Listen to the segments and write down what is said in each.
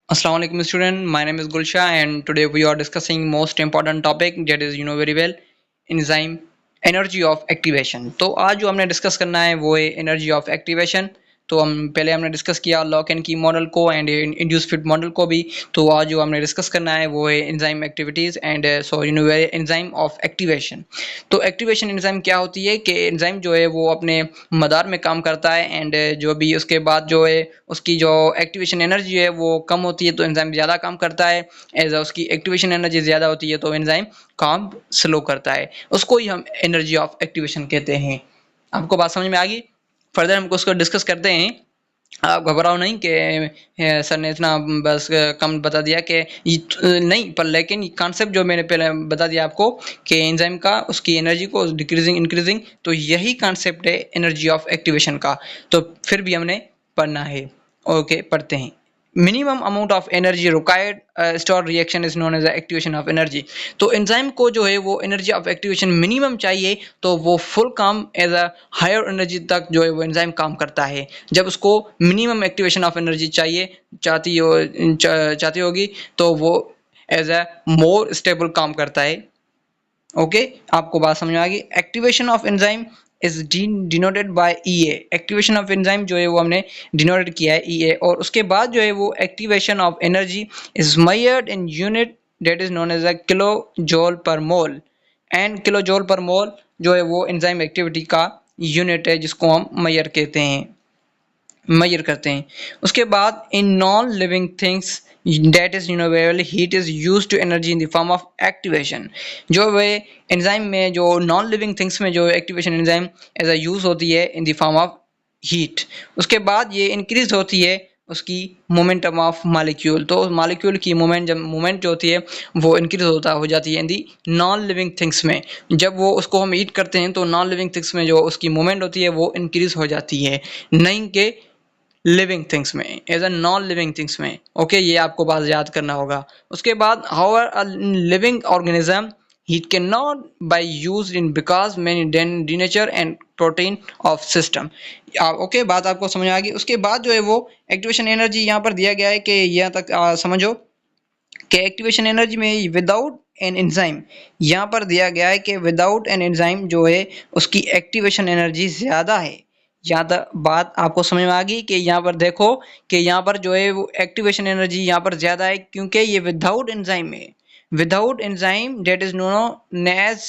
Assalamu alaikum student, my name is Gulsha and today we are discussing most important topic that is very well enzyme energy of activation। तो आज जो हमने discuss करना है वो है एनर्जी ऑफ एक्टिवेशन। तो हमने डिस्कस किया लॉक एंड की मॉडल को एंड इंड्यूस फिट मॉडल को भी। तो आज जो हमने डिस्कस करना है वो है enzyme activities and enzyme of activation. तो एक्टिवेशन एंजाइम क्या होती है कि एंजाइम जो है वो अपने मदार में काम करता है एंड जो भी उसके बाद जो है उसकी जो एक्टिवेशन एनर्जी है वो कम होती है तो एंजाइम ज़्यादा काम करता है। एज उसकी एक्टिवेशन एनर्जी ज़्यादा होती है तो एंजाइम काम स्लो करता है, उसको ही हम एनर्जी ऑफ एक्टिवेशन कहते हैं। आपको बात समझ में आ गई? फर्दर हमको उसको डिस्कस करते हैं। आप घबराओ नहीं कि सर ने इतना बस कम बता दिया कि नहीं, पर लेकिन कॉन्सेप्ट जो मैंने पहले बता दिया आपको कि एंजाइम का उसकी एनर्जी को डिक्रीजिंग इंक्रीजिंग, तो यही कॉन्सेप्ट है एनर्जी ऑफ एक्टिवेशन का। तो फिर भी हमने पढ़ना है। ओके, पढ़ते हैं। Minimum amount of energy required store reaction is known as activation of energy. तो एंजाइम को जो है वो एनर्जी ऑफ एक्टिवेशन मिनिमम चाहिए तो वो फुल काम एज अ हायर एनर्जी तक जो है वो एंजाइम काम करता है। जब उसको मिनिमम एक्टिवेशन ऑफ एनर्जी चाहती होगी तो वो एज अ मोर स्टेबल काम करता है। ओके, आपको बात समझ में आ गई? Activation of enzyme is denoted by EA. Activation of enzyme जो है वो हमने डिनोटेड किया है ईए, और उसके बाद जो है वो activation of energy is measured in unit that is known as a kilo joule per mole. And kilo joule per मोल जो है वो एंजाइम एक्टिविटी का यूनिट है जिसको हम मेजर करते हैं। उसके बाद in non living things that is renewable heat is used to energy in the form of activation। जो वे एंजाइम में जो नॉन लिविंग थिंग्स में जो activation enzyme as a use होती है in the form of heat. उसके बाद ये इंक्रीज होती है उसकी मोमेंटम ऑफ मॉलिक्यूल। तो मॉलिक्यूल की मूवमेंट जो होती है वो इंक्रीज हो जाती है in the non living things में। जब वो उसको हम हीट करते हैं तो नॉन लिविंग थिंग्स में जो उसकी मूवमेंट होती है वो इंक्रीज हो जाती है, नहीं के लिविंग थिंग्स में, as a non living things में। ओके, ये आपको बात याद करना होगा। उसके बाद however a living organism he cannot by used in because many denature and protein of system। Okay, बात आपको समझ आ गई? उसके बाद जो है वो एक्टिवेशन एनर्जी यहाँ पर दिया गया है कि यहाँ तक समझो कि एक्टिवेशन एनर्जी में विदाउट एन एंजाइम, यहाँ पर दिया गया है कि विदाउट एन एंजाइम जो है उसकी एक्टिवेशन एनर्जी ज़्यादा है। यहाँ तक बात आपको समझ में आ गई कि यहाँ पर देखो कि यहाँ पर जो है वो एक्टिवेशन एनर्जी यहाँ पर ज़्यादा है क्योंकि ये विदाउट एंजाइम है। Without enzyme that is known as,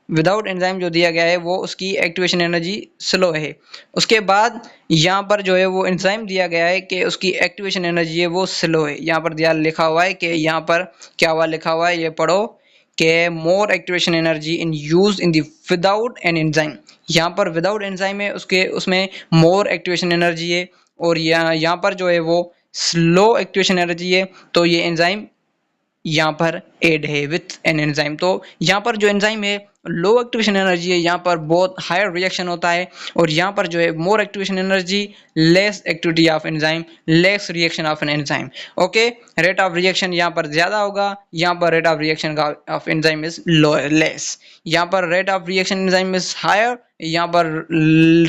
without enzyme जो दिया गया है वो उसकी एक्टिवेशन एनर्जी स्लो है। उसके बाद यहाँ पर जो है वो एंजाइम दिया गया है कि उसकी एक्टिवेशन एनर्जी है वो स्लो है। यहाँ पर दिया लिखा हुआ है कि यहाँ पर क्या हुआ लिखा हुआ है, ये पढ़ो कि more activation energy in use in the without an enzyme. यहाँ पर विदाउट एंजाइम है उसके उसमें मोर एक्टिवेशन एनर्जी है, और यहाँ पर जो है वो स्लो एक्टिवेशन एनर्जी है। तो ये एंजाइम यहाँ पर एड है विथ एन एंजाइम। तो यहाँ पर जो एंजाइम है लो एक्टिवेशन एनर्जी है, यहाँ पर बहुत हायर रिएक्शन होता है, और यहाँ पर जो है more activation energy less activity of enzyme, less reaction of an enzyme. Okay, rate of reaction यहाँ पर ज़्यादा होगा, यहाँ पर रेट ऑफ रिएक्शन का ऑफ एंजाइम इज लेस। यहाँ पर rate of reaction enzyme is higher, यहाँ पर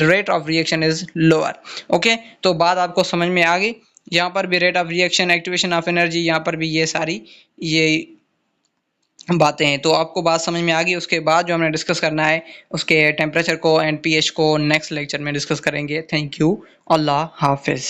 rate of reaction is lower. Okay, तो बात आपको समझ में आ गई? यहाँ पर भी rate of reaction, activation of energy, यहाँ पर भी ये सारी ये बातें हैं। तो आपको बात समझ में आ गई? उसके बाद जो हमने डिस्कस करना है उसके टेम्परेचर को एंड पीएच को नेक्स्ट लेक्चर में डिस्कस करेंगे। थैंक यू, अल्लाह हाफिज़।